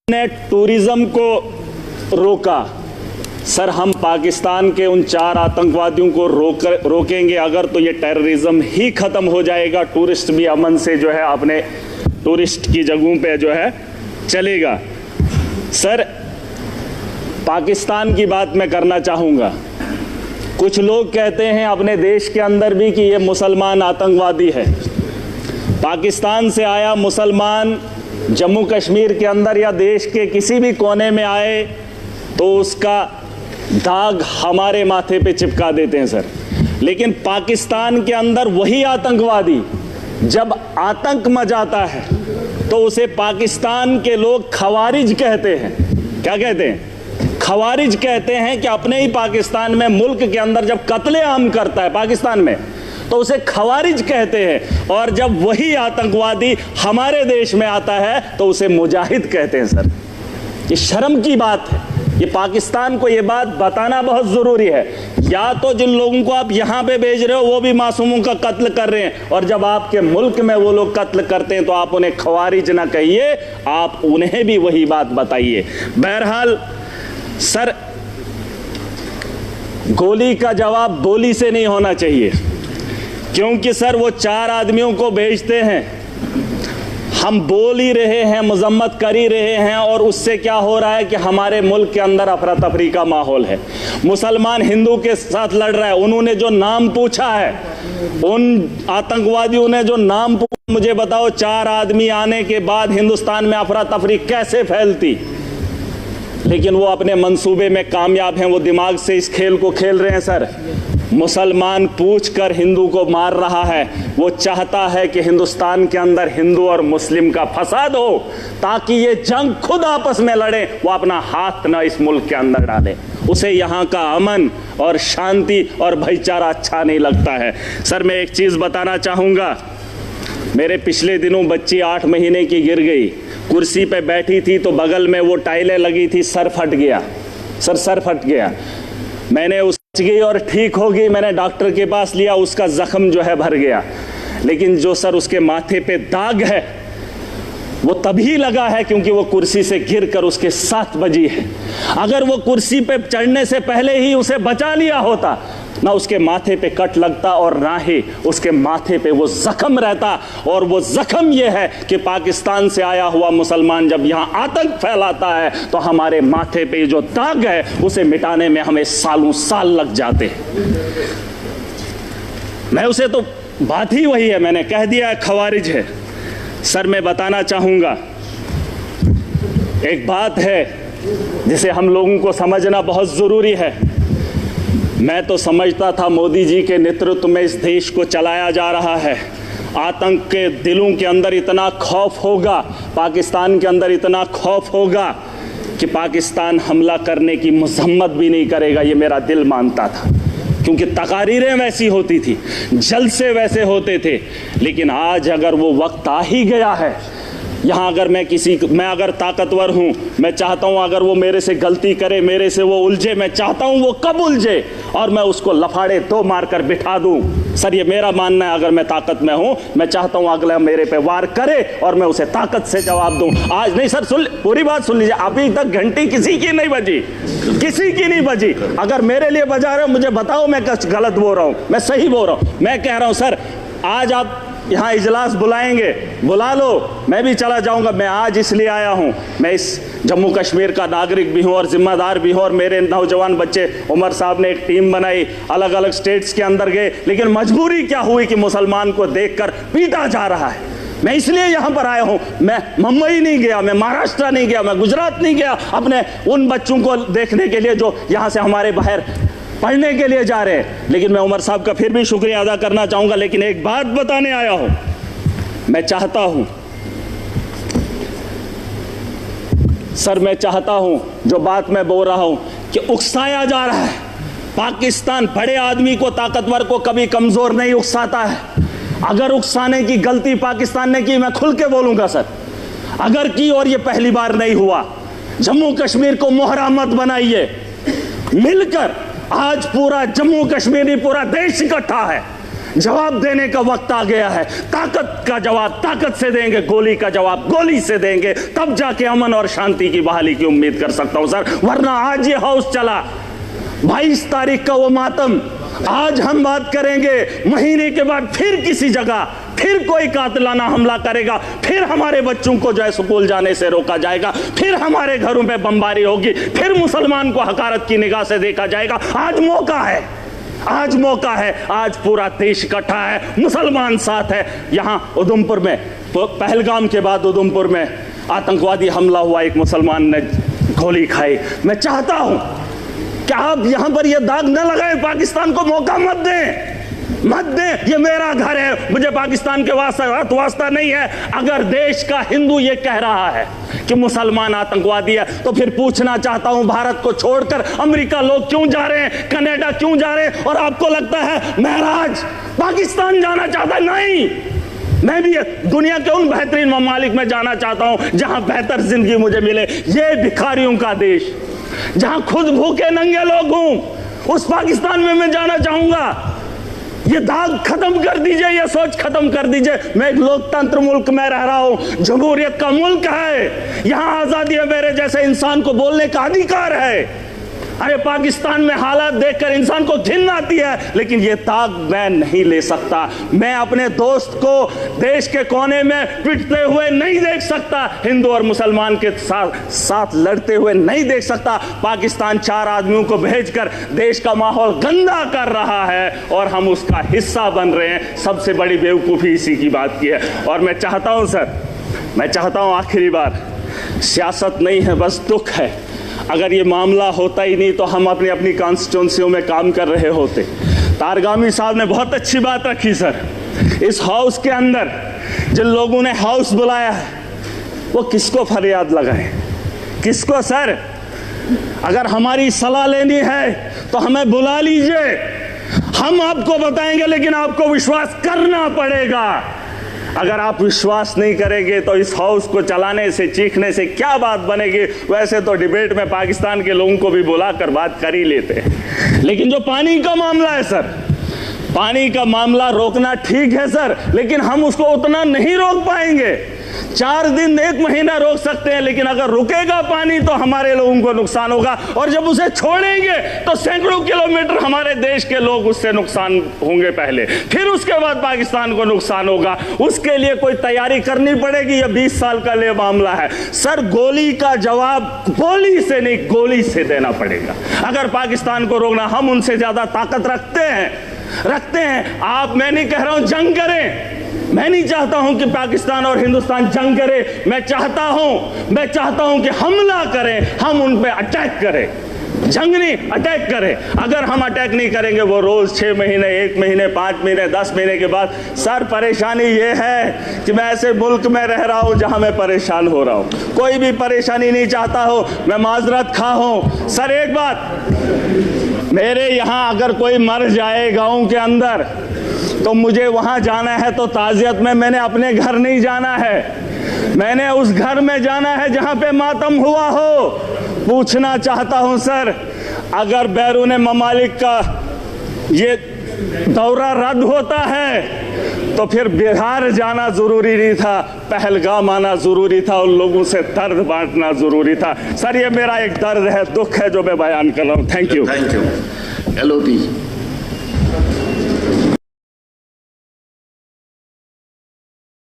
ने टूरिज्म को रोका। सर, हम पाकिस्तान के उन 4 आतंकवादियों को रोकेंगे अगर, तो ये टेररिज्म ही ख़त्म हो जाएगा। टूरिस्ट भी अमन से जो है अपने टूरिस्ट की जगहों पे जो है चलेगा। सर, पाकिस्तान की बात मैं करना चाहूँगा। कुछ लोग कहते हैं अपने देश के अंदर भी कि ये मुसलमान आतंकवादी है। पाकिस्तान से आया मुसलमान जम्मू कश्मीर के अंदर या देश के किसी भी कोने में आए तो उसका दाग हमारे माथे पे चिपका देते हैं सर। लेकिन पाकिस्तान के अंदर वही आतंकवादी जब आतंक मचाता है तो उसे पाकिस्तान के लोग खवारिज कहते हैं। क्या कहते हैं? खवारिज कहते हैं कि अपने ही पाकिस्तान में, मुल्क के अंदर जब कत्लेआम करता है पाकिस्तान में, तो उसे खवारिज कहते हैं। और जब वही आतंकवादी हमारे देश में आता है तो उसे मुजाहिद कहते हैं सर। ये शर्म की बात है। ये पाकिस्तान को ये बात बताना बहुत ज़रूरी है। या तो जिन लोगों को आप यहाँ पे भेज रहे हो वो भी मासूमों का कत्ल कर रहे हैं, और जब आपके मुल्क में वो लोग कत्ल करते हैं तो आप उन्हें खवारिज ना कहिए, आप उन्हें भी वही बात बताइए। बहरहाल सर, गोली का जवाब गोली से नहीं होना चाहिए, क्योंकि सर वो 4 आदमियों को भेजते हैं, हम बोल ही रहे हैं, मजम्मत कर ही रहे हैं, और उससे क्या हो रहा है कि हमारे मुल्क के अंदर अफरा तफरी का माहौल है। मुसलमान हिंदू के साथ लड़ रहा है। उन्होंने जो नाम पूछा है, उन आतंकवादियों ने जो नाम पूछा, मुझे बताओ 4 आदमी आने के बाद हिंदुस्तान में अफरा तफरी कैसे फैलती? लेकिन वो अपने मंसूबे में कामयाब हैं, वो दिमाग से इस खेल को खेल रहे हैं सर। मुसलमान पूछकर हिंदू को मार रहा है। वो चाहता है कि हिंदुस्तान के अंदर हिंदू और मुस्लिम का फसाद हो, ताकि ये जंग खुद आपस में लड़े, वो अपना हाथ न इस मुल्क के अंदर डाले। उसे यहाँ का अमन और शांति और भाईचारा अच्छा नहीं लगता है। सर, मैं एक चीज़ बताना चाहूँगा। मेरे पिछले दिनों बच्ची 8 महीने की गिर गई, कुर्सी पे बैठी थी तो बगल में वो टाइलें लगी थी, सर फट गया। सर फट गया। मैंने उस गई और ठीक हो गई, मैंने डॉक्टर के पास लिया, उसका जख्म जो है भर गया। लेकिन जो सर उसके माथे पे दाग है वो तभी लगा है क्योंकि वो कुर्सी से गिरकर उसके 7 बजी है। अगर वो कुर्सी पे चढ़ने से पहले ही उसे बचा लिया होता, ना उसके माथे पे कट लगता और ना ही उसके माथे पे वो जख्म रहता। और वो जख्म ये है कि पाकिस्तान से आया हुआ मुसलमान जब यहाँ आतंक फैलाता है तो हमारे माथे पे जो दाग है उसे मिटाने में हमें सालों साल लग जाते हैं। मैं उसे तो बात ही वही है, मैंने कह दिया खवारिज है। सर, मैं बताना चाहूँगा, एक बात है जिसे हम लोगों को समझना बहुत ज़रूरी है। मैं तो समझता था मोदी जी के नेतृत्व में इस देश को चलाया जा रहा है। आतंक के दिलों के अंदर इतना खौफ होगा, पाकिस्तान के अंदर इतना खौफ होगा कि पाकिस्तान हमला करने की मजम्मत भी नहीं करेगा, ये मेरा दिल मानता था। क्योंकि तकारीरें वैसी होती थी, जलसे वैसे होते थे। लेकिन आज अगर वो वक्त आ ही गया है, यहाँ अगर मैं अगर ताकतवर हूँ, मैं चाहता हूँ अगर वो मेरे से गलती करे, मेरे से वो उलझे, मैं चाहता हूँ वो कब उलझे और मैं उसको लफाड़े 2 मारकर बिठा दूँ। सर, ये मेरा मानना है। अगर मैं ताकत में हूँ, मैं चाहता हूँ अगला मेरे पे वार करे और मैं उसे ताकत से जवाब दूँ। आज नहीं सर, सुन, पूरी बात सुन लीजिए। अभी तक घंटी किसी की नहीं बजी, किसी की नहीं बजी। अगर मेरे लिए बजा रहे हो मुझे बताओ मैं कुछ गलत बोल रहा हूँ, मैं सही बोल रहा हूँ। मैं कह रहा हूँ सर, आज आप यहाँ इजलास बुलाएंगे, बुला लो, मैं भी चला जाऊँगा। मैं आज इसलिए आया हूँ, मैं इस जम्मू कश्मीर का नागरिक भी हूँ और जिम्मेदार भी हूँ। और मेरे नौजवान बच्चे, उमर साहब ने एक टीम बनाई, अलग अलग स्टेट्स के अंदर गए। लेकिन मजबूरी क्या हुई कि मुसलमान को देखकर पीटा जा रहा है। मैं इसलिए यहाँ पर आया हूँ। मैं मुंबई नहीं गया, मैं महाराष्ट्र नहीं गया, मैं गुजरात नहीं गया अपने उन बच्चों को देखने के लिए जो यहाँ से हमारे बाहर पढ़ने के लिए जा रहे हैं। लेकिन मैं उमर साहब का फिर भी शुक्रिया अदा करना चाहूँगा। लेकिन एक बात बताने आया हूँ, मैं चाहता हूँ सर, मैं चाहता हूँ जो बात मैं बोल रहा हूँ कि उकसाया जा रहा है। पाकिस्तान बड़े आदमी को, ताकतवर को कभी कमज़ोर नहीं उकसाता है। अगर उकसाने की गलती पाकिस्तान ने की, मैं खुल के बोलूँगा सर, अगर की, और ये पहली बार नहीं हुआ। जम्मू कश्मीर को मोहरा मत बनाइए। मिलकर आज पूरा जम्मू कश्मीर, पूरा देश इकट्ठा है। जवाब देने का वक्त आ गया है। ताकत का जवाब ताकत से देंगे, गोली का जवाब गोली से देंगे, तब जाके अमन और शांति की बहाली की उम्मीद कर सकता हूं सर। वरना आज ये हाउस चला, 22 तारीख का वो मातम, आज हम बात करेंगे, महीने के बाद फिर किसी जगह फिर कोई कातिलाना हमला करेगा, फिर हमारे बच्चों को जो है स्कूल जाने से रोका जाएगा, फिर हमारे घरों में बमबारी होगी, फिर मुसलमान को हकारत की निगाह से देखा जाएगा। आज मौका है, आज मौका है, आज पूरा देश इकट्ठा है, मुसलमान साथ है। यहां उधमपुर में, पहलगाम के बाद उधमपुर में आतंकवादी हमला हुआ, एक मुसलमान ने गोली खाई। मैं चाहता हूं कि आप यहां पर यह दाग न लगाएं, पाकिस्तान को मौका मत दें, मत दें। ये मेरा घर है, मुझे पाकिस्तान के वास्ता नहीं है। अगर देश का हिंदू ये कह रहा है कि मुसलमान आतंकवादी है, तो फिर पूछना चाहता हूं, भारत को छोड़कर अमेरिका लोग क्यों जा रहे हैं, कनाडा क्यों जा रहे हैं? और आपको लगता है महराज पाकिस्तान जाना चाहता है? नहीं, मैं भी दुनिया के उन बेहतरीन ममालिक में जाना चाहता हूं जहां बेहतर जिंदगी मुझे मिले। ये भिखारियों का देश, जहां खुद भूखे नंगे लोग हूं, उस पाकिस्तान में मैं जाना चाहूंगा। ये दाग खत्म कर दीजिए, ये सोच खत्म कर दीजिए। मैं एक लोकतंत्र मुल्क में रह रहा हूं, जमहूरियत का मुल्क है, यहां आजादी है, मेरे जैसे इंसान को बोलने का अधिकार है। अरे पाकिस्तान में हालात देखकर इंसान को घिन आती है, लेकिन ये दाग मैं नहीं ले सकता। मैं अपने दोस्त को देश के कोने में पिटते हुए नहीं देख सकता, हिंदू और मुसलमान के साथ लड़ते हुए नहीं देख सकता। पाकिस्तान 4 आदमियों को भेजकर देश का माहौल गंदा कर रहा है और हम उसका हिस्सा बन रहे हैं। सबसे बड़ी बेवकूफ़ी इसी की बात की है। और मैं चाहता हूं सर, मैं चाहता हूं आखिरी बार, सियासत नहीं है, बस दुख है। अगर ये मामला होता ही नहीं तो हम अपनी अपनी कॉन्स्टिट्यूंसियों में काम कर रहे होते। तारगामी साहब ने बहुत अच्छी बात रखी सर। इस हाउस के अंदर जिन लोगों ने हाउस बुलाया है, वो किसको फरियाद लगाए, किसको? सर, अगर हमारी सलाह लेनी है तो हमें बुला लीजिए, हम आपको बताएंगे, लेकिन आपको विश्वास करना पड़ेगा। अगर आप विश्वास नहीं करेंगे तो इस हाउस को चलाने से, चीखने से क्या बात बनेगी? वैसे तो डिबेट में पाकिस्तान के लोगों को भी बुलाकर बात कर ही लेते हैं, लेकिन जो पानी का मामला है सर, पानी का मामला रोकना ठीक है सर, लेकिन हम उसको उतना नहीं रोक पाएंगे। 4 दिन 1 महीना रोक सकते हैं, लेकिन अगर रुकेगा पानी तो हमारे लोगों को नुकसान होगा, और जब उसे छोड़ेंगे तो सैकड़ों किलोमीटर हमारे देश के लोग उससे नुकसान होंगे पहले, फिर उसके बाद पाकिस्तान को नुकसान होगा। उसके लिए कोई तैयारी करनी पड़ेगी। यह 20 साल का लिए मामला है सर। गोली का जवाब गोली से नहीं, गोली से देना पड़ेगा। अगर पाकिस्तान को रोकना, हम उनसे ज्यादा ताकत रखते हैं। आप, मैं नहीं कह रहा हूं जंग करें, मैं नहीं चाहता हूं कि पाकिस्तान और हिंदुस्तान जंग करे। मैं चाहता हूं कि हमला करें, हम उन पे अटैक करें, जंग नहीं, अटैक करें। अगर हम अटैक नहीं करेंगे, वो रोज 6 महीने, 1 महीने, 5 महीने, 10 महीने के बाद, सर परेशानी ये है कि मैं ऐसे मुल्क में रह रहा हूं जहां मैं परेशान हो रहा हूं। कोई भी परेशानी नहीं चाहता हो, मैं माजरत खा हूं। सर एक बात, मेरे यहां अगर कोई मर जाए गांव के अंदर, तो मुझे वहां जाना है तो ताजियत में मैंने अपने घर नहीं जाना है, मैंने उस घर में जाना है जहां पे मातम हुआ हो। पूछना चाहता हूं सर, अगर बैरून ममालिक का ये दौरा रद्द होता है तो फिर बिहार जाना जरूरी नहीं था, पहलगाम आना जरूरी था, उन लोगों से दर्द बांटना जरूरी था। सर ये मेरा एक दर्द है, दुख है जो मैं बयान कर रहा हूं। Thank you. LOT